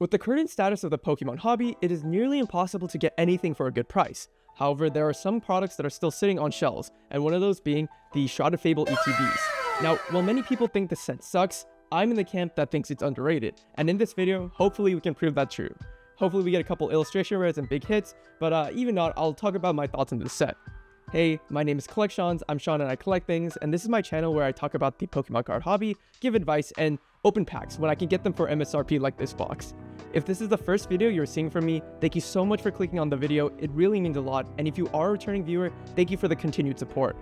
With the current status of the Pokemon hobby, it is nearly impossible to get anything for a good price. However, there are some products that are still sitting on shelves, and one of those being the Shrouded Fable ETBs. Now, while many people think this set sucks, I'm in the camp that thinks it's underrated, and in this video, hopefully we can prove that true. Hopefully we get a couple illustration rares and big hits, but even not, I'll talk about my thoughts on this set. Hey, my name is Collections, I'm Sean and I collect things, and this is my channel where I talk about the Pokemon card hobby, give advice, and open packs when I can get them for MSRP like this box. If this is the first video you're seeing from me, thank you so much for clicking on the video, it really means a lot, and if you are a returning viewer, thank you for the continued support.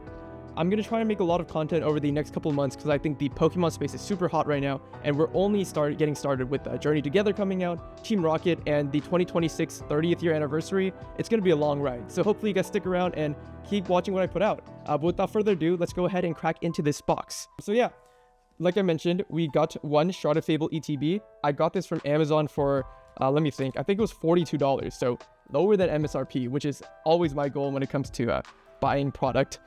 I'm going to try to make a lot of content over the next couple of months because I think the Pokemon space is super hot right now, and we're only getting started with Journey Together coming out, Team Rocket, and the 2026 30th year anniversary. It's going to be a long ride, so hopefully you guys stick around and keep watching what I put out. But without further ado, let's go ahead and crack into this box. So yeah, like I mentioned, we got one Shrouded Fable ETB. I got this from Amazon for, let me think, I think it was $42, so lower than MSRP, which is always my goal when it comes to buying product,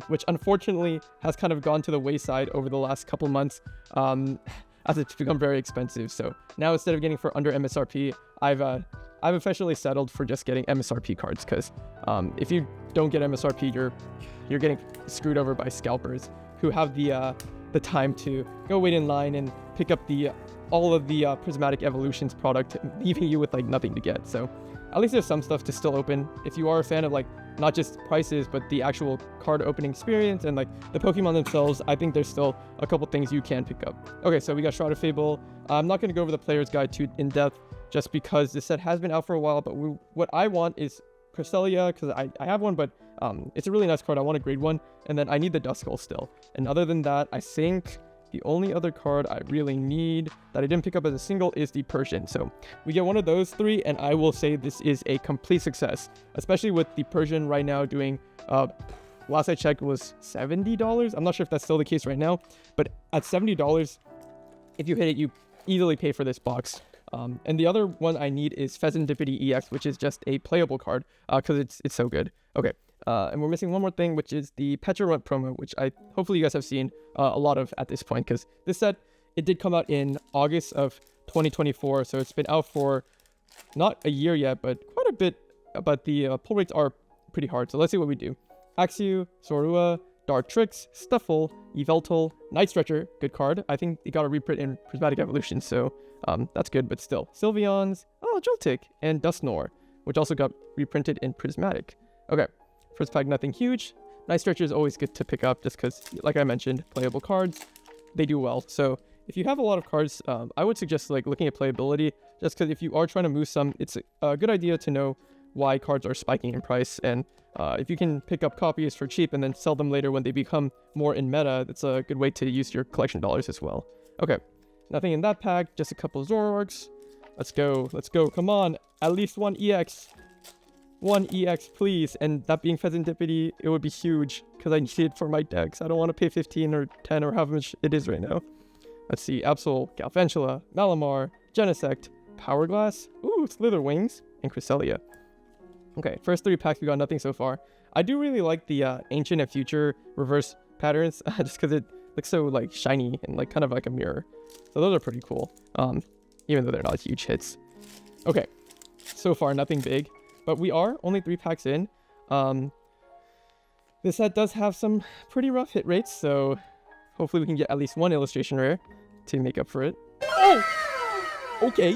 which unfortunately has kind of gone to the wayside over the last couple months as it's become very expensive. So now instead of getting for under MSRP, I've officially settled for just getting MSRP cards, because if you don't get MSRP, you're getting screwed over by scalpers who have the time to go wait in line and pick up all of the Prismatic Evolutions product, leaving you with like nothing to get. So at least there's some stuff to still open. If you are a fan of like not just prices but the actual card opening experience and like the Pokemon themselves, I think there's still a couple things you can pick up. Okay, so we got Shrouded Fable. I'm not going to go over the player's guide too in depth just because this set has been out for a while, but what I want is Cresselia, because I have one, but it's a really nice card. I want a grade one, and then I need the Duskull still. And other than that, I think the only other card I really need that I didn't pick up as a single is the Persian. So we get one of those three, and I will say this is a complete success, especially with the Persian right now doing, last I checked was $70. I'm not sure if that's still the case right now, but at $70, if you hit it, you easily pay for this box. And the other one I need is Pheasantipity EX, which is just a playable card, because it's so good. Okay. And we're missing one more thing, which is the Petra promo, which hopefully you guys have seen a lot of at this point, because this set, it did come out in August of 2024, so it's been out for not a year yet, but quite a bit, but the pull rates are pretty hard. So let's see what we do. Axew, Sorua, Dartrix, Stuffle, Yveltal, Night Stretcher, good card. I think it got a reprint in Prismatic Evolution, so that's good, but still. Sylveons, Joltik, and Dusknoir, which also got reprinted in Prismatic. Okay. First pack, nothing huge. Night Stretcher is always good to pick up just because, like I mentioned, playable cards, they do well. So if you have a lot of cards, I would suggest like looking at playability, just because if you are trying to move some, it's a good idea to know why cards are spiking in price. And if you can pick up copies for cheap and then sell them later when they become more in meta, that's a good way to use your collection dollars as well. Okay, nothing in that pack, just a couple Zoroarks. Let's go, come on, at least one EX. One EX, please. And that being Pheasantipity, it would be huge because I need it for my decks. I don't want to pay 15 or 10 or however much it is right now. Let's see. Absol, Galvantula, Malamar, Genesect, Power Glass, Slitherwings, and Cresselia. Okay, first three packs, we got nothing so far. I do really like the Ancient and Future reverse patterns just because it looks so like shiny and like kind of like a mirror. So those are pretty cool, even though they're not huge hits. Okay, so far nothing big. But we are only 3 packs in. This set does have some pretty rough hit rates, so hopefully we can get at least one illustration rare to make up for it. Oh! Okay.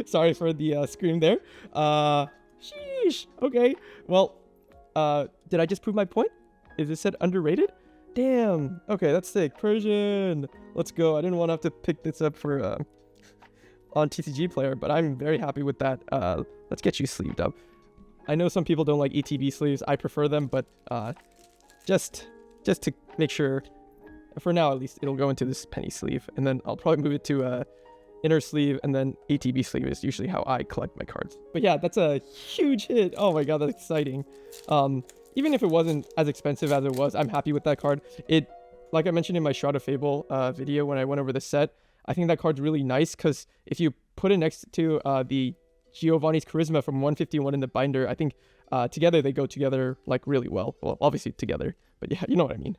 Sorry for the scream there. Sheesh. Okay. Well, did I just prove my point? Is this set underrated? Damn. Okay, that's sick. Persian. Let's go. I didn't want to have to pick this up for on TCG Player, but I'm very happy with that. Let's get you sleeved up. I know some people don't like ETB sleeves. I prefer them, but just to make sure, for now at least, it'll go into this penny sleeve, and then I'll probably move it to inner sleeve, and then ETB sleeve is usually how I collect my cards. But yeah, that's a huge hit. Oh my god, that's exciting. Even if it wasn't as expensive as it was, I'm happy with that card. Like I mentioned in my Shrouded Fable video when I went over the set, I think that card's really nice because if you put it next to the Giovanni's Charisma from 151 in the binder, I think together they go together like really well. Well, obviously together, but yeah, you know what I mean.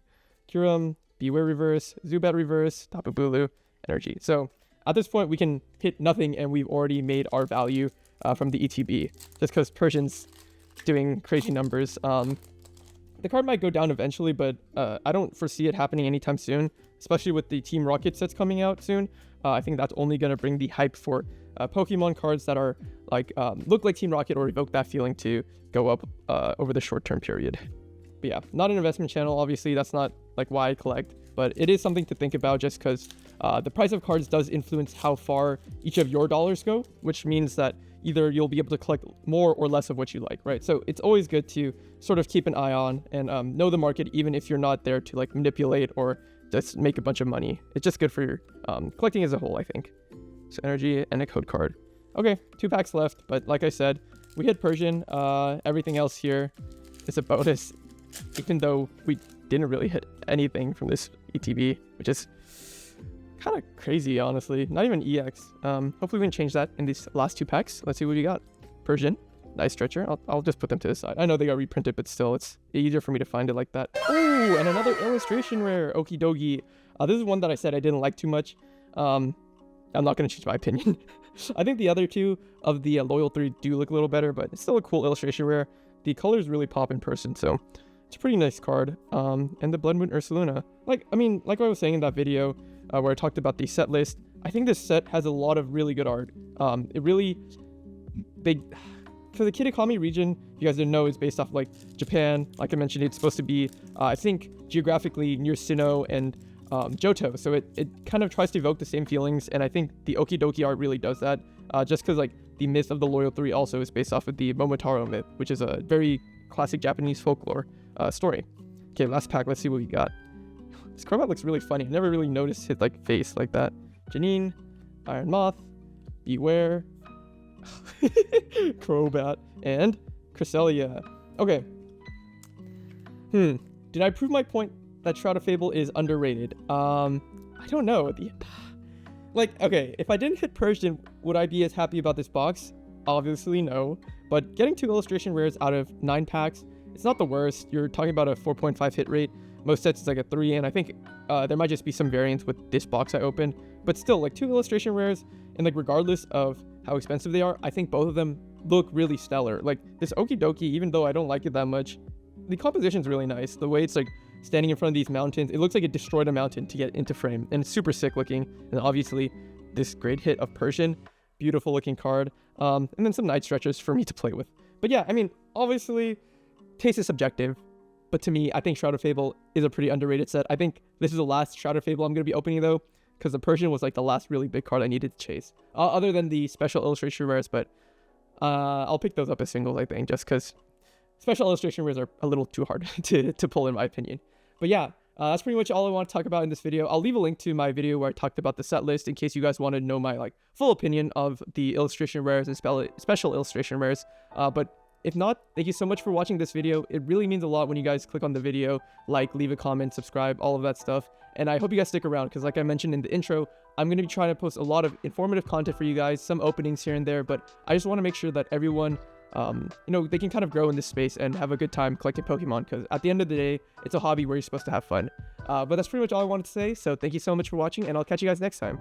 Kyurem, Beware Reverse, Zubat Reverse, Tapu Bulu, Energy. So at this point we can hit nothing and we've already made our value from the ETB, just because Persian's doing crazy numbers. The card might go down eventually, but I don't foresee it happening anytime soon, especially with the Team Rocket sets coming out soon. I think that's only going to bring the hype for Pokemon cards that are like look like Team Rocket or evoke that feeling to go up over the short-term period. But yeah, not an investment channel, obviously. That's not like why I collect, but it is something to think about, just because the price of cards does influence how far each of your dollars go, which means that either you'll be able to collect more or less of what you like, right? So it's always good to sort of keep an eye on and know the market, even if you're not there to like manipulate or just make a bunch of money. It's just good for your collecting as a whole, I think. So energy and a code card. Okay, 2 packs left, but like I said, we hit Persian. Everything else here is a bonus, even though we didn't really hit anything from this ETB, which is kind of crazy, honestly. Not even EX. Hopefully we can change that in these last 2 packs. Let's see what we got. Persian, nice stretcher. I'll just put them to the side. I know they got reprinted, but still, it's easier for me to find it like that. Oh, and another illustration rare. Okie dokie. This is one that I said I didn't like too much. I'm not going to change my opinion. I think the other 2 of the Loyal 3 do look a little better, but it's still a cool illustration rare. The colors really pop in person, so it's a pretty nice card. And the Blood Moon Ursaluna. Like I was saying in that video where I talked about the set list, I think this set has a lot of really good art. For the Kitakami region, you guys didn't know, is based off like Japan. Like I mentioned, it's supposed to be, I think, geographically near Sinnoh and Johto, so it kind of tries to evoke the same feelings, and I think the Okidoki art really does that, just because like the myth of the Loyal 3 also is based off of the Momotaro myth, which is a very classic Japanese folklore story. Okay, last pack, let's see what we got. This Crobat looks really funny. I never really noticed his like face like that. Janine, Iron Moth, Beware, Crobat, and Cresselia. Okay. Did I prove my point that Shrouded Fable is underrated? I don't know. Like, okay, if I didn't hit Persian, would I be as happy about this box? Obviously no. But getting 2 illustration rares out of 9 packs, it's not the worst. You're talking about a 4.5 hit rate. Most sets it's like a 3, and I think there might just be some variance with this box I opened. But still, like 2 illustration rares, and like regardless of how expensive they are, I think both of them look really stellar. Like this Okidoki, even though I don't like it that much, the composition's really nice. The way it's like standing in front of these mountains, it looks like it destroyed a mountain to get into frame, and it's super sick looking. And obviously this great hit of Persian, beautiful looking card, and then some night stretchers for me to play with. But yeah, I mean, obviously taste is subjective, but to me, I think Shrouded Fable is a pretty underrated set. I think this is the last Shrouded Fable I'm going to be opening though, because the Persian was like the last really big card I needed to chase, other than the special illustration rares, but I'll pick those up as singles, I think, just because special illustration rares are a little too hard to pull, in my opinion. But yeah, that's pretty much all I want to talk about in this video. I'll leave a link to my video where I talked about the set list in case you guys want to know my like full opinion of the illustration rares and special illustration rares. But if not, thank you so much for watching this video. It really means a lot when you guys click on the video, like, leave a comment, subscribe, all of that stuff. And I hope you guys stick around, because like I mentioned in the intro, I'm going to be trying to post a lot of informative content for you guys, some openings here and there, but I just want to make sure that everyone they can kind of grow in this space and have a good time collecting Pokemon, because at the end of the day, it's a hobby where you're supposed to have fun. But that's pretty much all I wanted to say, so thank you so much for watching, and I'll catch you guys next time.